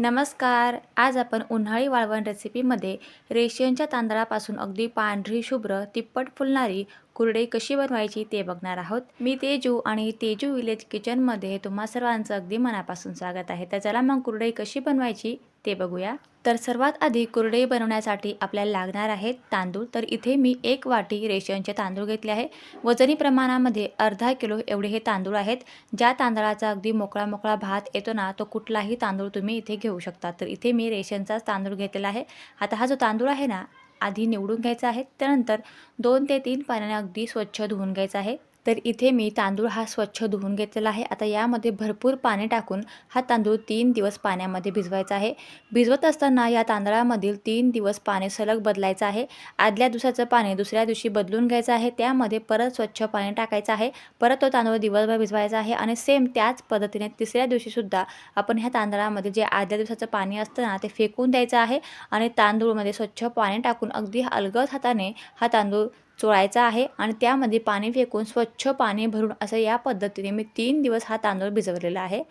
नमस्कार. आज आपण उन्हाळी वाळवण रेसिपीमध्ये रेशनच्या तांदळापासून अगदी पांढरी शुभ्र तिप्पट फुलणारी कुरडई कशी बनवायची ते बघणार आहोत. मी तेजू आणि तेजू विलेज किचनमध्ये तुम्हा सर्वांचं अगदी मनापासून स्वागत आहे. तर चला मग कुरडई कशी बनवायची ते बघूया. तर सर्वात आधी कुरडई बनवण्यासाठी आपल्याला लागणार आहेत तांदूळ. तर इथे मी 1 वाटी रेशनचे तांदूळ घेतले आहे. वजनी प्रमाणामध्ये अर्धा किलो एवढे हे तांदूळ आहेत. ज्या तांदळाचा अगदी मोकळा मोकळा भात येतो ना, तो कुठलाही तांदूळ तुम्ही इथे घेऊ शकता. तर इथे मी रेशनचाच तांदूळ घेतलेला आहे. आता हा जो तांदूळ आहे ना, आधी निवडून घ्यायचा आहे. त्यानंतर 2 ते 3 पाण्याने अगदी स्वच्छ धुवून घ्यायचा आहे. तर इथे मी तांदूळ हा स्वच्छ धुवून घेतलेला आहे. आता यामध्ये भरपूर पाणी टाकून हा तांदूळ 3 दिवस पाण्यामध्ये भिजवायचा आहे. भिजवत असताना या तांदळामधील 3 दिवस पाणी सलग बदलायचं आहे. आदल्या दिवसाचं पाणी दुसऱ्या दिवशी बदलून घ्यायचं आहे. त्यामध्ये परत स्वच्छ पाणी टाकायचं आहे. परत तो तांदूळ दिवसभर भिजवायचा आहे आणि सेम त्याच पद्धतीने तिसऱ्या दिवशीसुद्धा आपण ह्या तांदळामध्ये जे आदल्या दिवसाचं पाणी असतं ना, ते फेकून द्यायचं आहे आणि तांदूळमध्ये स्वच्छ पाणी टाकून अगदी अलगद हाताने हा तांदूळ चोळायचा आहे आणि त्यामध्ये पाणी फेकून स्वच्छ पाणी भरून असं या पद्धतीने मी 3 दिवस हा तांदूळ भिजवलेला आहे.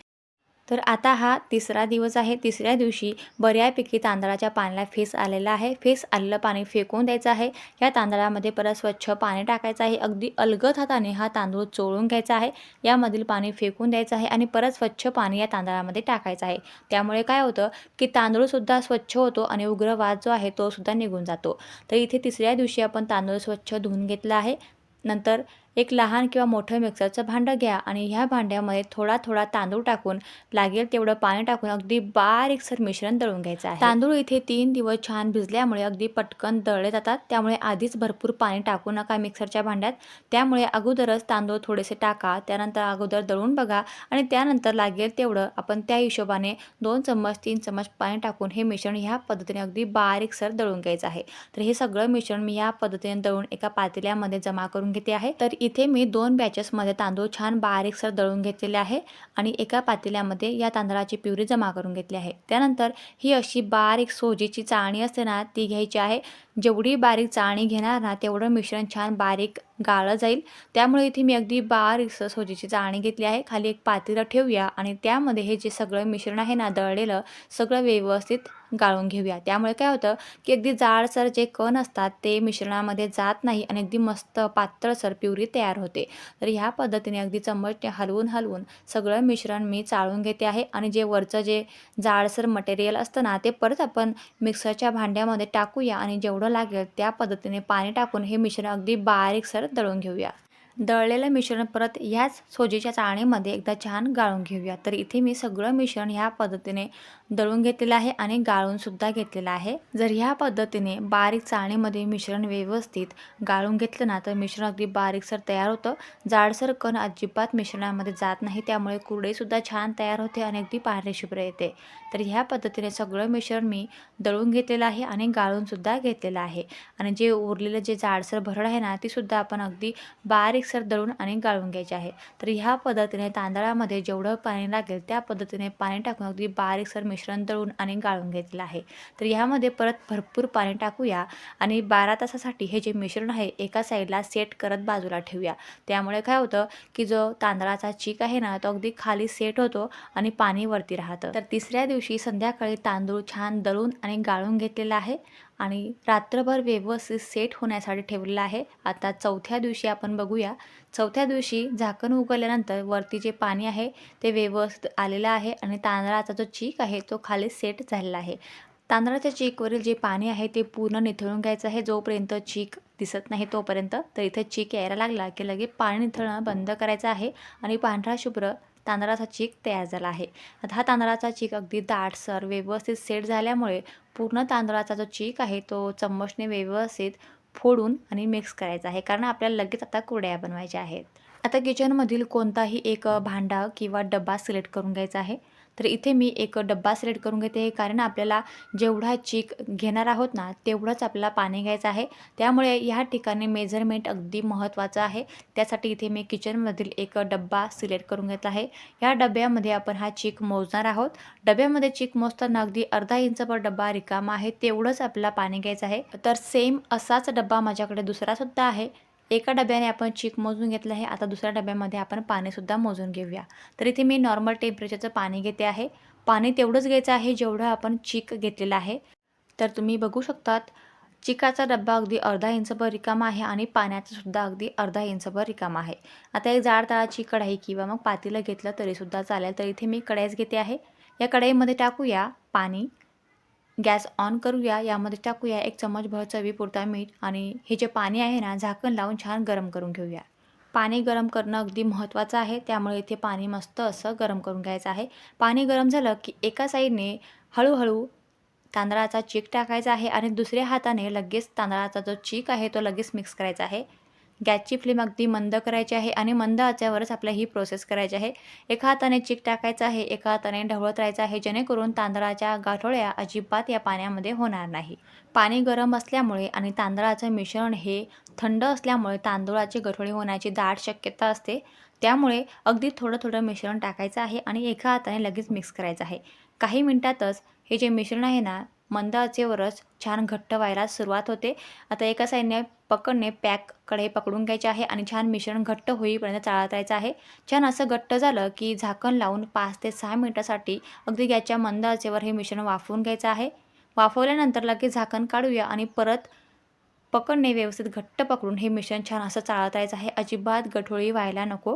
तर आता हा तिसरा दिवस आहे. तिसऱ्या दिवशी बऱ्यापैकी तांदळाच्या पाण्याला फेस आलेला आहे. फेस आलेलं पाणी फेकून द्यायचं आहे. या तांदळामध्ये परत स्वच्छ पाणी टाकायचं आहे. अगदी अलगद हाताने हा तांदूळ चोळून घ्यायचा आहे. यामधील पाणी फेकून द्यायचं आहे आणि परत स्वच्छ पाणी या तांदळामध्ये टाकायचं आहे. त्यामुळे काय होतं की तांदूळसुद्धा स्वच्छ होतो आणि उग्र वास जो आहे तो सुद्धा निघून जातो. तर इथे तिसऱ्या दिवशी आपण तांदूळ स्वच्छ धुवून घेतला आहे. नंतर एक लहान किंवा मोठं मिक्सरचं भांडं घ्या आणि ह्या भांड्यामध्ये थोडा थोडा तांदूळ टाकून लागेल तेवढं पाणी टाकून अगदी बारीकसर मिश्रण दळून घ्यायचं आहे. तांदूळ इथे 3 दिवस छान भिजल्यामुळे अगदी पटकन दळले जातात. त्यामुळे आधीच भरपूर पाणी टाकू नका मिक्सरच्या भांड्यात. त्यामुळे अगोदरच तांदूळ थोडेसे टाका. त्यानंतर अगोदर दळून बघा आणि त्यानंतर लागेल तेवढं आपण त्या हिशोबाने 2 चम्मच 3 चम्मच पाणी टाकून हे मिश्रण ह्या पद्धतीने अगदी बारीकसर दळून घ्यायचं आहे. तर हे सगळं मिश्रण मी या पद्धतीने दळून एका पातेल्यामध्ये जमा करून घेते आहे. तर इथे मी 2 बॅचेसमध्ये तांदूळ छान बारीकसर दळून घेतलेले आहे आणि एका पातेल्यामध्ये या तांदळाची प्युरी जमा करून घेतली आहे. त्यानंतर ही अशी बारीक सोजीची चाळणी असते ना, ती घ्यायची आहे. जेवढी बारीक चाळणी घेणार ना, तेवढं मिश्रण छान बारीक गाळलं जाईल. त्यामुळे इथे मी अगदी बारीकसर सोजीची चाळणी घेतली आहे. खाली एक पातेलं ठेवूया आणि त्यामध्ये हे जे सगळं मिश्रण आहे ना, दळलेलं सगळं व्यवस्थित गाळून घेऊया. त्यामुळे काय होतं की अगदी जाडसर जे कण असतात ते मिश्रणामध्ये जात नाही आणि अगदी मस्त पातळसर प्युरी तयार होते. तर ह्या पद्धतीने अगदी चम्मचने हलवून हलवून सगळं मिश्रण मी चाळून घेते आहे आणि जे वरचं जे जाडसर मटेरियल असतं ना, ते परत आपण मिक्सरच्या भांड्यामध्ये टाकूया आणि जेवढं लागेल त्या पद्धतीने पाणी टाकून हे मिश्रण अगदी बारीकसर दळून घेऊया. दळलेलं मिश्रण परत ह्याच सोजीच्या चाळणीमध्ये एकदा छान गाळून घेऊया. तर इथे मी सगळं मिश्रण ह्या पद्धतीने दळून घेतलेलं आहे आणि गाळूनसुद्धा घेतलेलं आहे. जर ह्या पद्धतीने बारीक चाळणीमध्ये मिश्रण व्यवस्थित गाळून घेतलं ना, तर मिश्रण अगदी बारीकसर तयार होतं. जाडसर कण अजिबात मिश्रणामध्ये जात नाही. त्यामुळे कुरडईसुद्धा छान तयार होते आणि अगदी पांढरी शुभ्र येते. तर ह्या पद्धतीने सगळं मिश्रण मी दळून घेतलेलं आहे आणि गाळूनसुद्धा घेतलेलं आहे. आणि जे उरलेलं जे जाडसर भरड आहे ना, तीसुद्धा आपण अगदी बारीकसर दळून आणि गाळून घ्यायचे आहे. तर ह्या पद्धतीने तांदळामध्ये जेवढं पाणी लागेल त्या पद्धतीने पाणी टाकून अगदी बारीकसर मिश्रण दळून आणि गाळून घेतलेलं आहे. तर ह्यामध्ये परत भरपूर पाणी टाकूया आणि 12 तासासाठी हे जे मिश्रण आहे एका साईडला सेट करत बाजूला ठेवूया. त्यामुळे काय होतं की जो तांदळाचा चीक आहे ना, तो अगदी खाली सेट होतो आणि पाणी वरती राहतं. तर तिसऱ्या दिवशी संध्याकाळी तांदूळ छान दळून आणि गाळून घेतलेला आहे आणि रात्रभर व्यवस्थित सेट होण्यासाठी ठेवलेलं आहे. आता चौथ्या दिवशी आपण बघूया. चौथ्या दिवशी झाकण उघडल्यानंतर वरती जे पाणी आहे ते व्यवस्थित आलेलं आहे आणि तांदळाचा जो चीक आहे तो खाली सेट झालेला आहे. तांदळाच्या चीकवरील जे पाणी आहे ते पूर्ण निथळून घ्यायचं आहे. जोपर्यंत चीक दिसत नाही तोपर्यंत. तर इथे चीक यायला लागला की लगेच पाणी निथळणं बंद करायचं आहे आणि पांढरा शुभ्र तांदळाचा चीक तयार झाला आहे. आता हा तांदळाचा चीक अगदी दाटसर व्यवस्थित सेट झाल्यामुळे पूर्ण तांदळाचा जो चीक आहे तो चम्मचने व्यवस्थित फोडून आणि मिक्स करायचा आहे, कारण आपल्याला लगेच आता कुरडया बनवायच्या आहेत. आता किचनमधील कोणताही एक भांडा किंवा डब्बा सिलेक्ट करून घ्यायचा आहे. तर इथे मी एक डब्बा सिलेक्ट करून घेते, कारण आपल्याला जेवढा चीक घेणार आहोत ना, तेवढंच आपल्याला पाणी घ्यायचं आहे. त्यामुळे ह्या ठिकाणी मेजरमेंट अगदी महत्त्वाचं आहे. त्यासाठी इथे मी किचनमधील एक डब्बा सिलेक्ट करून घेतला आहे. या डब्यामध्ये आपण हा चीक मोजणार आहोत. डब्यामध्ये चीक मोजताना अगदी अर्धा इंचभर डब्बा रिकामा आहे तेवढंच आपल्याला पाणी घ्यायचं आहे. तर सेम असाच डब्बा माझ्याकडे दुसरासुद्धा आहे. एका डब्याने आपण चीक मोजून घेतलं आहे. आता दुसऱ्या डब्यामध्ये आपण पाणीसुद्धा मोजून घेऊया. तर इथे मी नॉर्मल टेम्परेचरचं पाणी घेते आहे. पाणी तेवढंच घ्यायचं आहे जेवढं आपण चीक घेतलेला आहे. तर तुम्ही बघू शकतात चिकाचा डब्बा अगदी अर्धा इंचभर रिकामा आहे आणि पाण्याचा सुद्धा अगदी अर्धा इंचभर रिकामा आहे. आता एक जाड तळाची कढई किंवा मग पातेलं घेतलं तरीसुद्धा चालेल. तर इथे मी कढईच घेते आहे. या कढईमध्ये टाकूया पाणी. गॅस ऑन करूया. यामध्ये टाकूया 1 चमचभर चवीपुरता मीठ आणि हे जे पाणी आहे ना झाकण लावून छान गरम करून घेऊया. पाणी गरम करणं अगदी महत्त्वाचं आहे. त्यामुळे इथे पाणी मस्त असं गरम करून घ्यायचं आहे. पाणी गरम झालं की एका साईडने हळूहळू तांदळाचा चीक टाकायचा आहे आणि दुसऱ्या हाताने लगेच तांदळाचा जो चीक आहे तो लगेच मिक्स करायचा आहे. गॅसची फ्लेम अगदी मंद करायची आहे आणि मंद आचेवरच आपल्याला ही प्रोसेस करायची आहे. एका हाताने चीक टाकायचा आहे, एका हाताने ढवळत राहायचं आहे, जेणेकरून तांदळाच्या गाठोड्या अजिबात या पाण्यामध्ये होणार नाही. पाणी गरम असल्यामुळे आणि तांदळाचं मिश्रण हे थंड असल्यामुळे तांदूळाची गठोडी होण्याची दाट शक्यता असते. त्यामुळे अगदी थोडं थोडं मिश्रण टाकायचं आहे आणि एका हाताने लगेच मिक्स करायचं आहे. काही मिनिटातच हे जे मिश्रण आहे ना मंद आचेवरच छान घट्ट व्हायला सुरुवात होते. आता एका साईडने पकडणे पॅक कढई पकडून घ्यायची आहे आणि छान मिश्रण घट्ट होईपर्यंत चाळतायचं आहे. छान असं घट्ट झालं की झाकण लावून 5 ते 6 मिनिटासाठी अगदी गॅसच्या मंद आचेवर हे मिश्रण वाफवून घ्यायचं आहे. वाफवल्यानंतर लगेच झाकण काढूया आणि परत पकडणे व्यवस्थित घट्ट पकडून हे मिश्रण छान असं चाळतायचं आहे. अजिबात गठोळी व्हायला नको.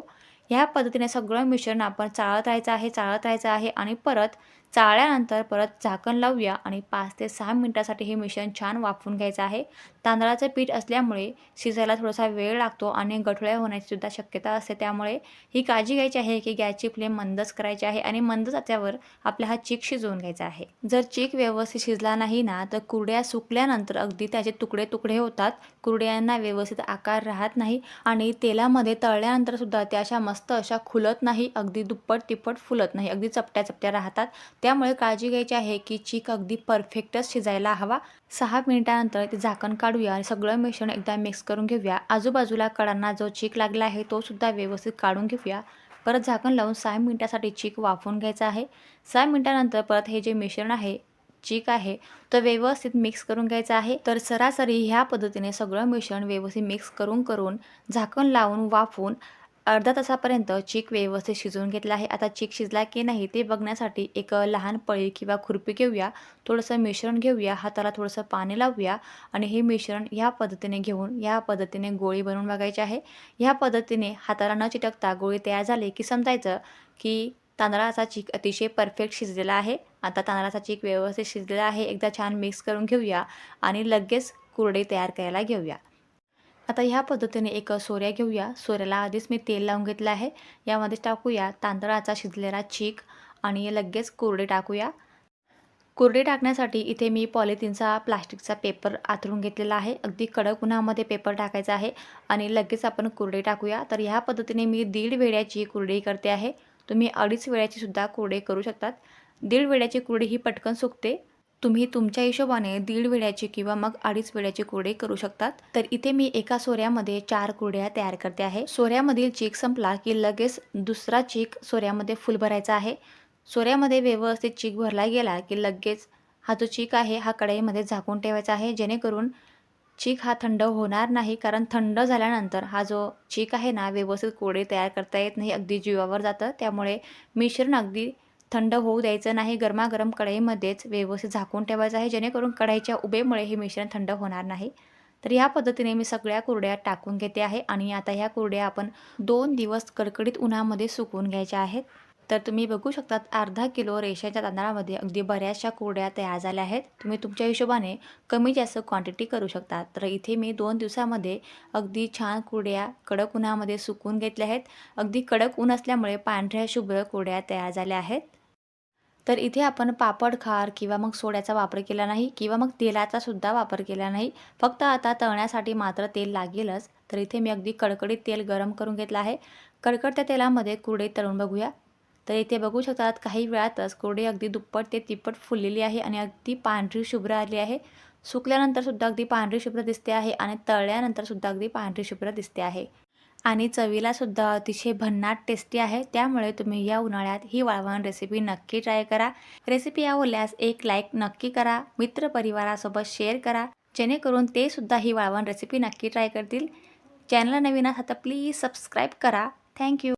ह्या पद्धतीने सगळं मिश्रण आपण चाळत राहायचं आहे आणि परत चाळल्यानंतर परत झाकण लावूया आणि 5 ते 6 मिनिटासाठी हे मिश्रण छान वाफवून घ्यायचं आहे. तांदळाचं पीठ असल्यामुळे शिजायला थोडासा वेळ लागतो आणि गठोळ्या होण्याची सुद्धा शक्यता असते. त्यामुळे ही काळजी घ्यायची आहे की गॅसची फ्लेम मंदच करायची आहे आणि मंद आचेवर आपला हा चीक शिजवून घ्यायचा आहे. जर चीक व्यवस्थित शिजला नाही ना तर कुरड्या सुकल्यानंतर अगदी त्याचे तुकडे तुकडे होतात. कुरड्यांना व्यवस्थित आकार राहत नाही आणि तेलामध्ये तळल्यानंतर सुद्धा त्या अशा मस्त अशा खुलत नाही, अगदी दुप्पट तिप्पट फुलत नाही, अगदी चपट्या चपट्या राहतात. त्यामुळे काळजी घ्यायची आहे की चीक अगदी परफेक्टच शिजायला हवा. 6 मिनिटानंतर ते झाकण काढूया आणि सगळं मिश्रण एकदा मिक्स करून घेऊया. आजूबाजूला कडांना जो चीक लागला आहे तो सुद्धा व्यवस्थित काढून घेऊया. परत झाकण लावून 6 मिनिटासाठी चीक वाफवून घ्यायचा आहे. 6 मिनिटानंतर परत हे जे मिश्रण आहे चीक आहे तो व्यवस्थित मिक्स करून घ्यायचा आहे. तर सरासरी ह्या पद्धतीने सगळं मिश्रण व्यवस्थित मिक्स करून करून झाकण लावून वाफवून अर्धा तासापर्यंत चीक व्यवस्थित शिजवून घेतला आहे. आता चीक शिजला की नाही ते बघण्यासाठी एक लहान पळी किंवा खुर्पी घेऊया. थोडंसं मिश्रण घेऊया, हाताला थोडंसं पाणी लावूया आणि हे मिश्रण ह्या पद्धतीने घेऊन या पद्धतीने गोळी बनवून बघायची आहे. ह्या पद्धतीने हाताला न चिटकता गोळी तयार झाली की समजायचं की तांदळाचा चीक अतिशय परफेक्ट शिजलेला आहे. आता तांदळाचा चीक व्यवस्थित शिजलेला आहे. एकदा छान मिक्स करून घेऊया आणि लगेच कुरडई तयार करायला घेऊया. आता ह्या पद्धतीने एक सोऱ्या घेऊया. सोऱ्याला आधीच मी तेल लावून घेतलं आहे. यामध्ये टाकूया तांदळाचा शिजलेला चीक आणि लगेच कुरडे टाकूया. कुरडे टाकण्यासाठी इथे मी पॉलिथिनचा प्लास्टिकचा पेपर आथरून घेतलेला आहे. अगदी कडक उन्हामध्ये पेपर टाकायचा आहे आणि लगेच आपण कुरडे टाकूया. तर ह्या पद्धतीने मी 1.5 वेळ्याची कुरडई करते आहे. तुम्ही 2.5 वेळ्याची सुद्धा कुरडई करू शकतात. 1.5 वेळ्याची कुरडई ही पटकन सुकते. तुम्ही तुमच्या हिशोबाने 1.5 वेळ्याची किंवा मग 2.5 वेळ्याची कुरडई करू शकतात. तर इथे मी एका सोऱ्यामध्ये 4 कुरड्या तयार करते आहे. सोऱ्यामधील चीक संपला की लगेच दुसरा चीक सोऱ्यामध्ये फुल भरायचा आहे. सोऱ्यामध्ये व्यवस्थित चीक भरला गेला की लगेच हा जो चीक आहे हा कढईमध्ये झाकून ठेवायचा आहे, जेणेकरून चीक हा थंड होणार नाही. कारण थंड झाल्यानंतर हा जो चीक आहे ना व्यवस्थित कुरडई तयार करता येत नाही, अगदी जीवावर जातं. त्यामुळे मिश्रण अगदी थंड होऊ द्यायचं नाही. गरमागरम कढईमध्येच व्यवस्थित झाकून ठेवायचं आहे, जेणेकरून कढईच्या उभेमुळे हे मिश्रण थंड होणार नाही. तर ह्या पद्धतीने मी सगळ्या कुरड्या टाकून घेते आहे आणि आता ह्या कुरड्या आपण 2 दिवस कडकडीत उन्हामध्ये सुकवून घ्यायच्या आहेत. तर तुम्ही बघू शकतात अर्धा किलो रेशनच्या तांदळामध्ये अगदी बऱ्याचशा कुरड्या तयार झाल्या आहेत. तुम्ही तुमच्या हिशोबाने कमी जास्त क्वांटिटी करू शकता. तर इथे मी 2 दिवसामध्ये अगदी छान कुरड्या कडक उन्हामध्ये सुकवून घेतल्या आहेत. अगदी कडक ऊन असल्यामुळे पांढऱ्या शुभ्र कुरड्या तयार झाल्या आहेत. तर इथे आपण पापड खार किंवा मग सोड्याचा वापर केला नाही किंवा मग तेलाचा सुद्धा वापर केला नाही. फक्त आता तळण्यासाठी मात्र तेल लागेलच. तर इथे मी अगदी कडकडीत तेल गरम करून घेतलं आहे. कडकडत्या तेलामध्ये कुरडई तळून बघूया. तर इथे बघू शकतात काही वेळातच कुरडई अगदी दुप्पट ते तिप्पट फुललेली आहे आणि अगदी पांढरी शुभ्र आली आहे. सुकल्यानंतर सुद्धा अगदी पांढरी शुभ्र दिसते आहे आणि तळल्यानंतर सुद्धा अगदी पांढरी शुभ्र दिसते आहे. आणि चवीला सुद्धा अतिशय भन्नाट टेस्टी आहे. त्यामुळे तुम्ही या उन्हाळ्यात ही वाळवण रेसिपी नक्की ट्राय करा. रेसिपी आवडल्यास एक लाईक नक्की करा. मित्रपरिवारासोबत शेअर करा, जेणेकरून ते सुद्धा ही वाळवण रेसिपी नक्की ट्राय करतील. चॅनलला नवीन असाल तर प्लीज सबस्क्राईब करा. थँक्यू.